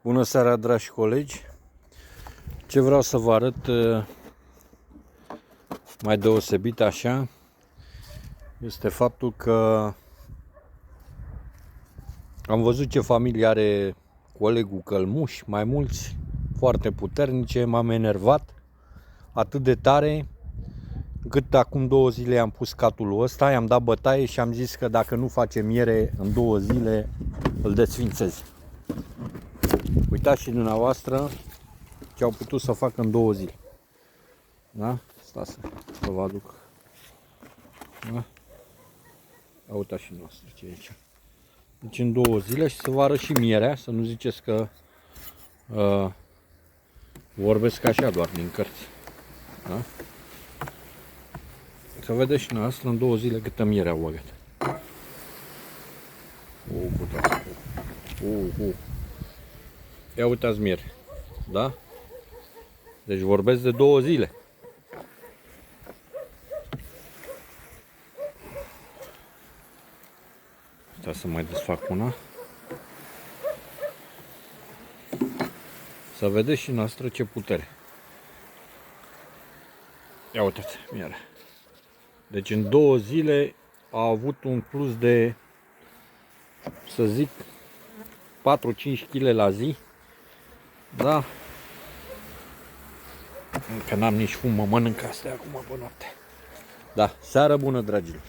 Bună seara, dragi colegi! Ce vreau să vă arăt mai deosebit așa este faptul că am văzut ce familie are colegul Călmuș, mai mulți, foarte puternice, m-am enervat atât de tare încât acum 2 zile am pus catul ăsta, i-am dat bătaie și am zis că dacă nu face miere în 2 zile îl desfințez. Uitați și dumneavoastră ce au putut să facă în 2 zile. Da? Stați să vă aduc. Da? Uitați și noastră ce e aici. Deci în 2 zile și să vă arăt și mierea, să nu ziceți că vorbesc așa doar din cărți. Da? Să vedeți și noastră în 2 zile câtă miere au băgat. Ia uitați miere. Da? Deci vorbesc de 2 zile. Stai să mai desfac una. Să vedeți și noastră ce putere. Ia uitați, miere. Deci în 2 zile a avut un plus de, să zic, 4-5 kg la zi. Da? Încă n-am nici cum, mă mănânc astea acum pe noapte. Da, seară bună, dragilor!